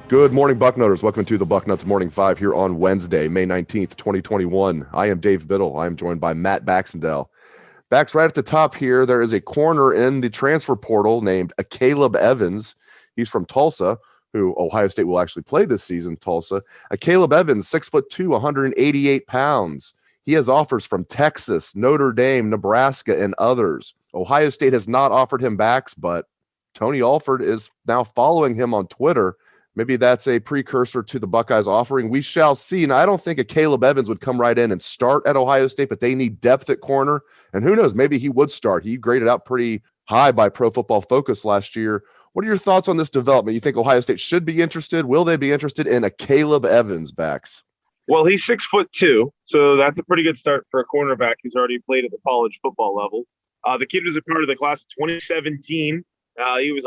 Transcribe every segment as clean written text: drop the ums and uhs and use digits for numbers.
Good morning, Bucknutters. Welcome to the Bucknuts Morning 5 here on Wednesday, May 19th, 2021. I am Dave Biddle. I am joined by Matt Baxendale. Bax, right at the top here, there is a corner in the transfer portal named Caleb Evans. He's from Tulsa, who Ohio State will actually play this season, Tulsa. Caleb Evans, 6'2", 188 pounds. He has offers from Texas, Notre Dame, Nebraska, and others. Ohio State has not offered him backs, but Tony Alford is now following him on Twitter. Maybe that's a precursor to the Buckeyes offering. We shall see. Now, I don't think a Caleb Evans would come right in and start at Ohio State, but they need depth at corner. And who knows, maybe he would start. He graded out pretty high by Pro Football Focus last year. What are your thoughts on this development? You think Ohio State should be interested? Will they be interested in a Caleb Evans, Bax? Well, he's 6'2", so that's a pretty good start for a cornerback who's already played at the college football level. The kid was a part of the class of 2017. He was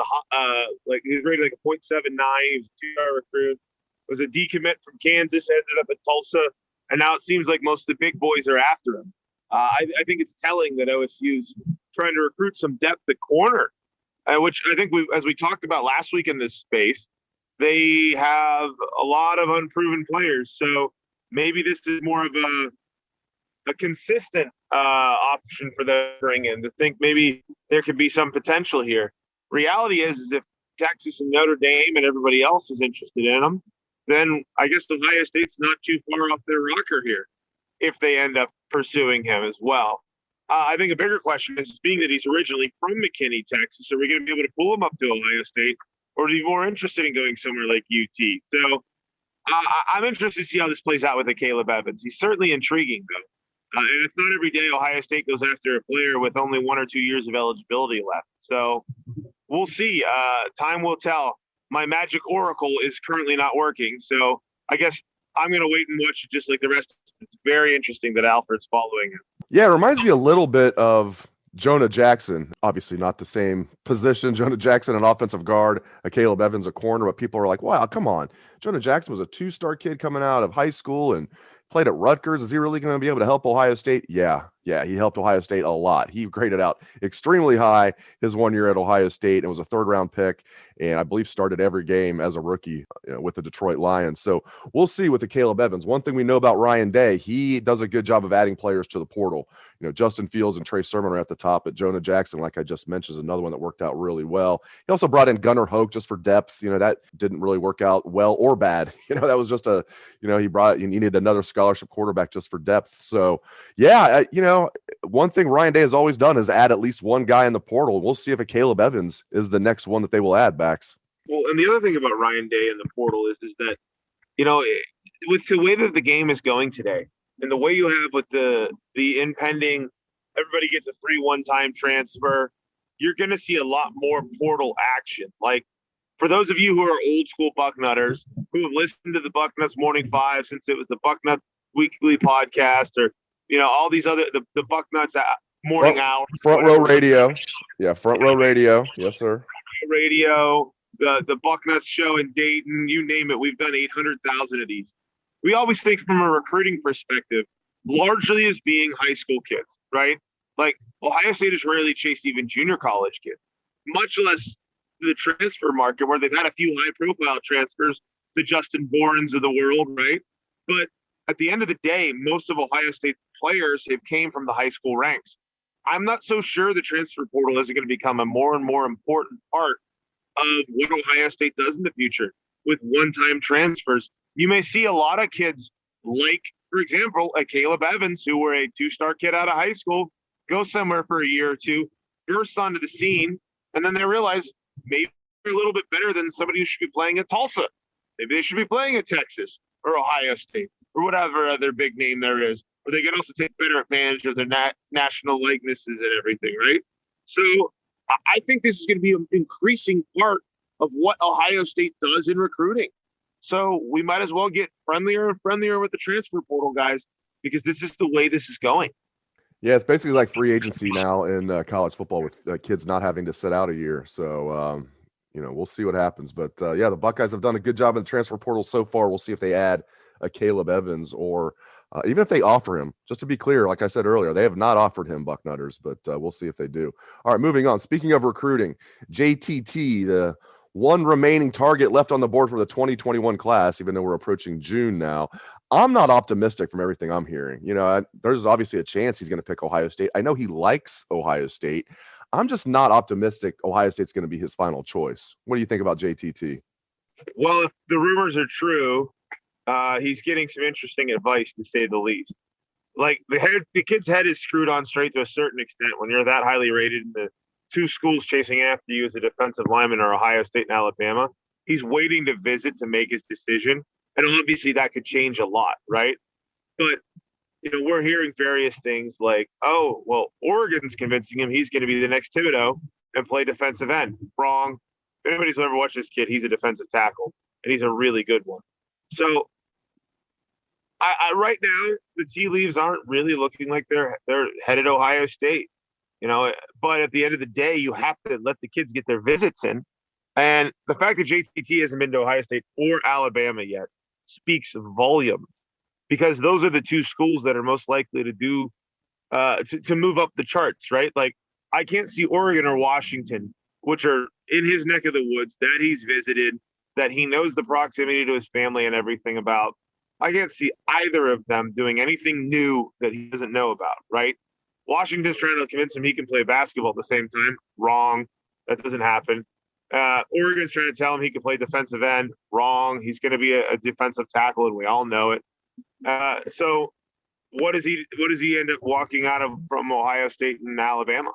he was rated like a .79. He was a two-star recruit. Was a decommit from Kansas, ended up at Tulsa, and now it seems like most of the big boys are after him. I think it's telling that OSU's trying to recruit some depth at corner, which I think as we talked about last week in this space, they have a lot of unproven players. So maybe this is more of a consistent option for them to bring in, to think maybe there could be some potential here. Reality is if Texas and Notre Dame and everybody else is interested in them, then I guess Ohio State's not too far off their rocker here if they end up pursuing him as well. I think a bigger question is, being that he's originally from McKinney, Texas, are we going to be able to pull him up to Ohio State, or are you more interested in going somewhere like UT? So I'm interested to see how this plays out with a Caleb Evans. He's certainly intriguing, though. And it's not every day Ohio State goes after a player with only 1 or 2 years of eligibility left. So we'll see. Time will tell. My magic oracle is currently not working, so I guess I'm going to wait and watch it just like the rest of it. It's very interesting that Alfred's following him. Yeah, it reminds me a little bit of Jonah Jackson. Obviously not the same position. Jonah Jackson, an offensive guard, a Caleb Evans, a corner, but people are like, wow, come on. Jonah Jackson was a 2-star kid coming out of high school and played at Rutgers. Is he really going to be able to help Ohio State? Yeah, he helped Ohio State a lot. He graded out extremely high his 1 year at Ohio State and was a 3rd-round pick, and I believe started every game as a rookie with the Detroit Lions. So we'll see with the Caleb Evans. One thing we know about Ryan Day, he does a good job of adding players to the portal. Justin Fields and Trey Sermon are at the top, but Jonah Jackson, like I just mentioned, is another one that worked out really well. He also brought in Gunnar Hoke just for depth. That didn't really work out well or bad. That was just he needed another scholarship quarterback just for depth. So yeah, one thing Ryan Day has always done is add at least one guy in the portal. We'll see if a Caleb Evans is the next one that they will add, Bax. Well, and the other thing about Ryan Day in the portal is that, with the way that the game is going today and the way you have with the impending, everybody gets a free one-time transfer, you're going to see a lot more portal action. Like, for those of you who are old school Bucknutters who have listened to the Bucknuts Morning 5 since it was the Bucknuts Weekly podcast, or all these other the Bucknuts Morning Hour, Front Row Radio, Front Row Radio, yes sir, Radio, the Bucknuts Show in Dayton, you name it, we've done 800,000 of these. We always think from a recruiting perspective, largely as being high school kids, right? Like, Ohio State has rarely chased even junior college kids, much less the transfer market, where they've had a few high-profile transfers, the Justin Borens of the world, right? But at the end of the day, most of Ohio State's players have came from the high school ranks. I'm not so sure the transfer portal isn't going to become a more and more important part of what Ohio State does in the future with one-time transfers. You may see a lot of kids like, for example, a Caleb Evans, who were a 2-star kid out of high school, go somewhere for a year or two, burst onto the scene, and then they realize maybe they're a little bit better than somebody who should be playing at Tulsa. Maybe they should be playing at Texas or Ohio State or whatever other big name there is. Or they can also take better advantage of their national likenesses and everything, right? So I think this is going to be an increasing part of what Ohio State does in recruiting. So we might as well get friendlier and friendlier with the transfer portal guys, because this is the way this is going. Yeah, it's basically like free agency now in college football with kids not having to sit out a year. So, we'll see what happens. But yeah, the Buckeyes have done a good job in the transfer portal so far. We'll see if they add a Caleb Evans or even if they offer him. Just to be clear, like I said earlier, they have not offered him Bucknutters, but we'll see if they do. All right, moving on. Speaking of recruiting, JTT, the one remaining target left on the board for the 2021 class, even though we're approaching June now. I'm not optimistic from everything I'm hearing. There's obviously a chance he's going to pick Ohio State. I know he likes Ohio State. I'm just not optimistic Ohio State's going to be his final choice. What do you think about JTT? Well, if the rumors are true, he's getting some interesting advice, to say the least. Like the kid's head is screwed on straight to a certain extent when you're that highly rated and the two schools chasing after you as a defensive lineman are Ohio State and Alabama. He's waiting to visit to make his decision. And obviously that could change a lot, right? But, we're hearing various things like, oh, well, Oregon's convincing him he's going to be the next Thibodeau and play defensive end. Wrong. If anybody's ever watched this kid, he's a defensive tackle, and he's a really good one. So I right now, the tea leaves aren't really looking like they're headed Ohio State, but at the end of the day, you have to let the kids get their visits in. And the fact that JTT hasn't been to Ohio State or Alabama yet speaks volume, because those are the two schools that are most likely to do to move up the charts, right? Like, I can't see Oregon or Washington, which are in his neck of the woods, that he's visited, that he knows the proximity to his family and everything about. I can't see either of them doing anything new that he doesn't know about, right? Washington's trying to convince him he can play basketball at the same time. Wrong. That doesn't happen. Oregon's trying to tell him he can play defensive end. Wrong. He's going to be a defensive tackle, and we all know it. So what does he end up walking out of from Ohio State and Alabama?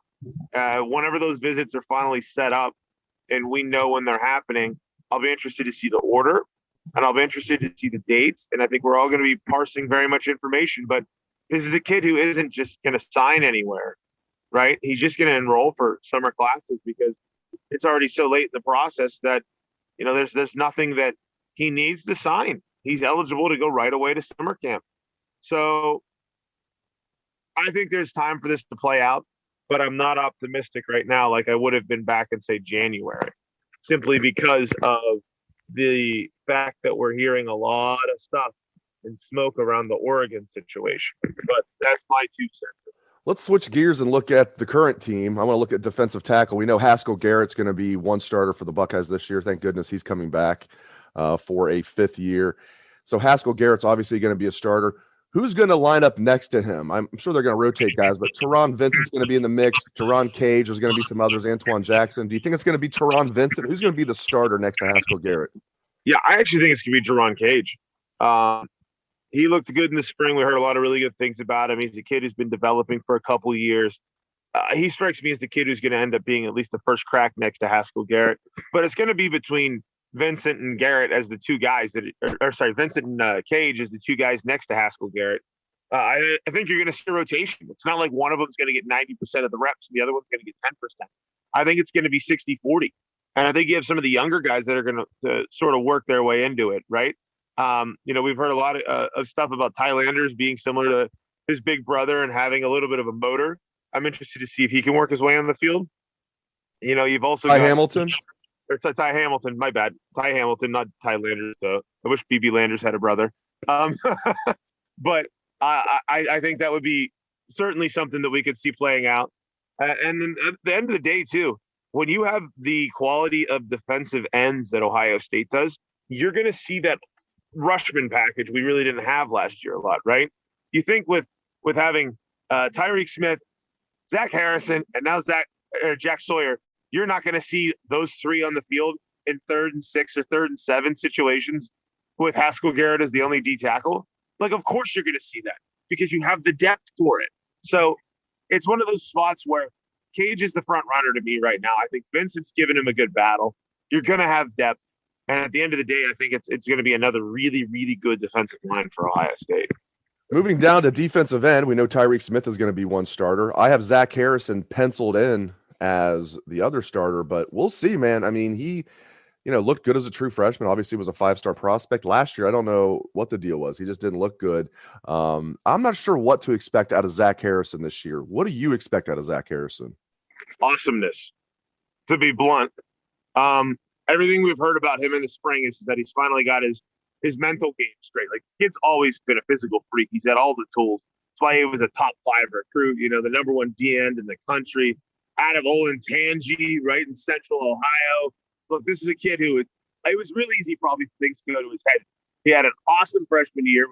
Whenever those visits are finally set up and we know when they're happening, I'll be interested to see the order, and I'll be interested to see the dates. And I think we're all going to be parsing very much information. But this is a kid who isn't just going to sign anywhere, right? He's just going to enroll for summer classes because it's already so late in the process that, there's nothing that he needs to sign. He's eligible to go right away to summer camp. So I think there's time for this to play out, but I'm not optimistic right now like I would have been back in, say, January, simply because of the fact that we're hearing a lot of stuff and smoke around the Oregon situation. But that's my 2 cents. Let's switch gears and look at the current team. I want to look at defensive tackle. We know Haskell Garrett's going to be one starter for the Buckeyes this year. Thank goodness he's coming back for a 5th year. So Haskell Garrett's obviously going to be a starter. Who's going to line up next to him? I'm sure they're going to rotate guys, but Teron Vincent's going to be in the mix. Teron Cage, there's going to be some others. Antoine Jackson. Do you think it's going to be Teron Vincent? Who's going to be the starter next to Haskell Garrett? Yeah, I actually think it's going to be Teron Cage. He looked good in the spring. We heard a lot of really good things about him. He's a kid who's been developing for a couple of years. He strikes me as the kid who's going to end up being at least the first crack next to Haskell Garrett. But it's going to be between Vincent and Garrett as the two guys Vincent and Cage as the two guys next to Haskell Garrett. I think you're going to see a rotation. It's not like one of them is going to get 90% of the reps and the other one's going to get 10%. I think it's going to be 60-40. And I think you have some of the younger guys that are going to sort of work their way into it, right? We've heard a lot of stuff about Ty Landers being similar to his big brother and having a little bit of a motor. I'm interested to see if he can work his way on the field. You've also Ty Hamilton. Or Ty Hamilton, my bad. Ty Hamilton, not Ty Landers. So I wish BB Landers had a brother. But I think that would be certainly something that we could see playing out. And then at the end of the day, too, when you have the quality of defensive ends that Ohio State does, you're going to see that Rushman package we really didn't have last year a lot, right? You think with having Tyreek Smith, Zach Harrison, and now Jack Sawyer, you're not going to see those three on the field in 3rd and 6 or 3rd and 7 situations with Haskell Garrett as the only D tackle. Like, of course you're going to see that because you have the depth for it. So it's one of those spots where Cage is the front runner to me right now. I think Vincent's giving him a good battle. You're going to have depth. And at the end of the day, I think it's going to be another really, really good defensive line for Ohio State. Moving down to defensive end, we know Tyreek Smith is going to be one starter. I have Zach Harrison penciled in as the other starter, but we'll see, man. I mean, he looked good as a true freshman. Obviously was a 5-star prospect last year. I don't know what the deal was. He just didn't look good. I'm not sure what to expect out of Zach Harrison this year. What do you expect out of Zach Harrison? Awesomeness, to be blunt. Everything we've heard about him in the spring is that he's finally got his mental game straight. Like, the kid's always been a physical freak. He's had all the tools. That's why he was a top 5 recruit, the number 1 D end in the country, out of Olentangy, right in central Ohio. Look, this is a kid who it was really easy probably for things to go to his head. He had an awesome freshman year,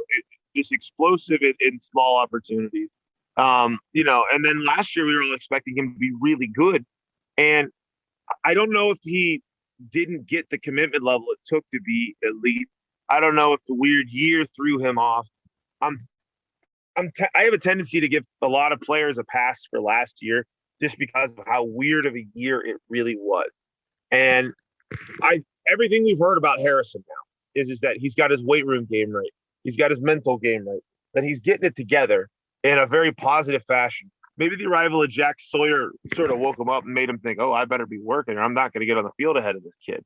just explosive in small opportunities. And then last year we were all expecting him to be really good. And I don't know if he didn't get the commitment level it took to be elite. I don't know if the weird year threw him off. I have a tendency to give a lot of players a pass for last year just because of how weird of a year it really was. And everything we've heard about Harrison now is that he's got his weight room game right. He's got his mental game right. That he's getting it together in a very positive fashion. Maybe the arrival of Jack Sawyer sort of woke him up and made him think, oh, I better be working or I'm not going to get on the field ahead of this kid.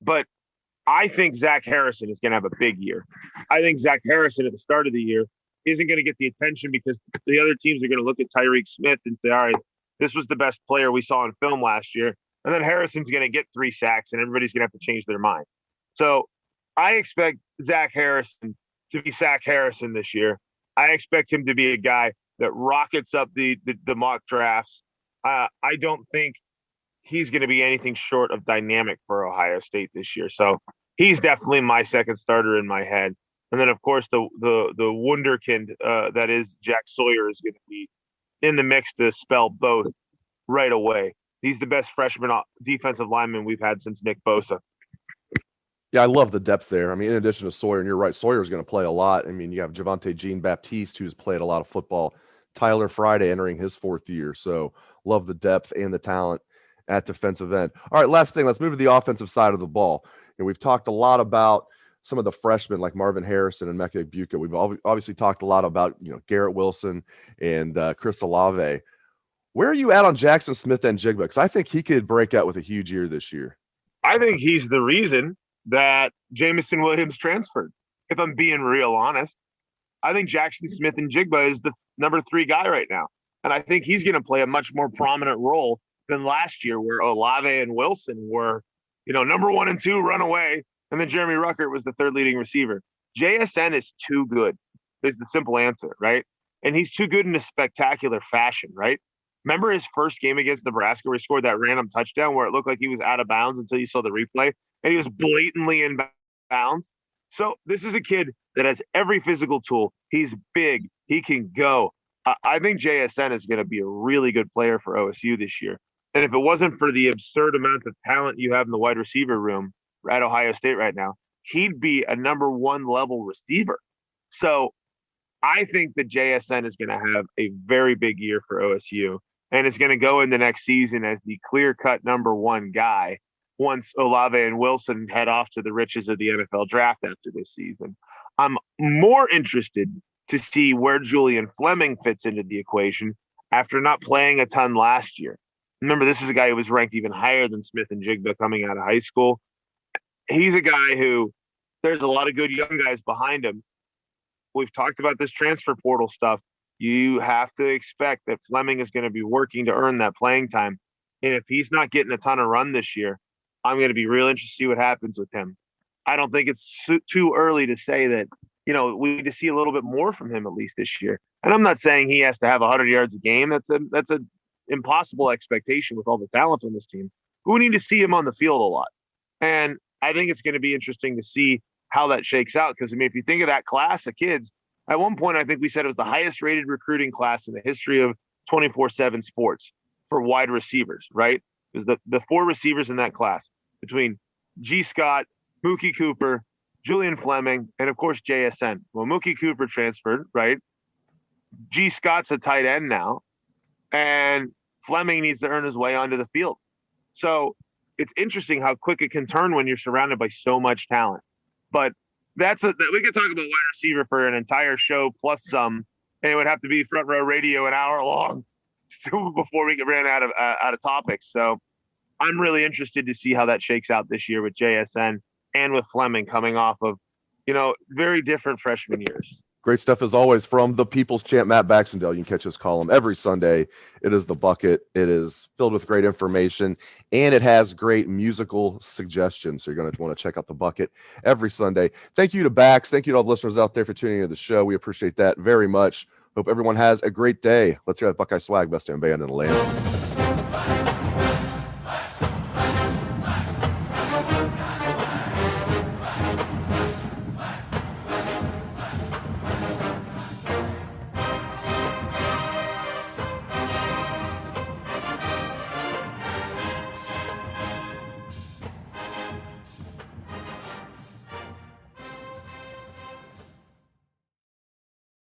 But I think Zach Harrison is going to have a big year. I think Zach Harrison at the start of the year isn't going to get the attention because the other teams are going to look at Tyreek Smith and say, all right, this was the best player we saw in film last year. And then Harrison's going to get 3 sacks and everybody's going to have to change their mind. So I expect Zach Harrison to be Zach Harrison this year. I expect him to be a guy that rockets up the mock drafts. I don't think he's going to be anything short of dynamic for Ohio State this year. So he's definitely my second starter in my head. And then, of course, the wunderkind that is Jack Sawyer is going to be in the mix to spell both right away. He's the best freshman defensive lineman we've had since Nick Bosa. Yeah, I love the depth there. I mean, in addition to Sawyer, and you're right, Sawyer's going to play a lot. I mean, you have Javonte Jean-Baptiste, who's played a lot of football. Tyler Friday entering his 4th year. So love the depth and the talent at defensive end. All right, last thing, let's move to the offensive side of the ball. And we've talked a lot about some of the freshmen like Marvin Harrison and Mecca Buka. We've obviously talked a lot about, Garrett Wilson and Chris Olave. Where are you at on Jackson Smith and Jigba? Because I think he could break out with a huge year this year. I think he's the reason that Jamison Williams transferred, if I'm being real honest. I think Jackson Smith and Jigba is the number 3 guy right now. And I think he's going to play a much more prominent role than last year where Olave and Wilson were, number 1 and 2 run away. And then Jeremy Ruckert was the 3rd leading receiver. JSN is too good. Is the simple answer, right? And he's too good in a spectacular fashion, right? Remember his first game against Nebraska where he scored that random touchdown where it looked like he was out of bounds until you saw the replay and he was blatantly in bounds. So this is a kid that has every physical tool. He's big. He can go. I think JSN is going to be a really good player for OSU this year. And if it wasn't for the absurd amount of talent you have in the wide receiver room at Ohio State right now, he'd be a number 1 level receiver. So I think that JSN is going to have a very big year for OSU. And it's going to go in the next season as the clear-cut number 1 guy once Olave and Wilson head off to the riches of the NFL draft after this season. I'm more interested to see where Julian Fleming fits into the equation after not playing a ton last year. Remember, this is a guy who was ranked even higher than Smith and Jigba coming out of high school. He's a guy who there's a lot of good young guys behind him. We've talked about this transfer portal stuff. You have to expect that Fleming is going to be working to earn that playing time. And if he's not getting a ton of run this year, I'm going to be real interested to see what happens with him. I don't think it's too early to say that, we need to see a little bit more from him at least this year. And I'm not saying he has to have 100 yards a game. That's an impossible expectation with all the talent on this team. But we need to see him on the field a lot. And I think it's going to be interesting to see how that shakes out. Because, if you think of that class of kids, at one point, I think we said it was the highest rated recruiting class in the history of 24/7 sports for wide receivers, right? It was the 4 receivers in that class between G. Scott, Mookie Cooper, Julian Fleming, and of course, JSN. Well, Mookie Cooper transferred, right? G. Scott's a tight end now, and Fleming needs to earn his way onto the field. So it's interesting how quick it can turn when you're surrounded by so much talent. But we could talk about wide receiver for an entire show plus some, and it would have to be front row radio an hour long before we ran out of topics. So I'm really interested to see how that shakes out this year with JSN and with Fleming coming off of, very different freshman years. Great stuff as always from the People's Champ, Matt Baxendale. You can catch his column every Sunday. It is The Bucket. It is filled with great information, and it has great musical suggestions. So you're going to want to check out The Bucket every Sunday. Thank you to Bax. Thank you to all the listeners out there for tuning into the show. We appreciate that very much. Hope everyone has a great day. Let's hear that Buckeye swag, best damn band in the land.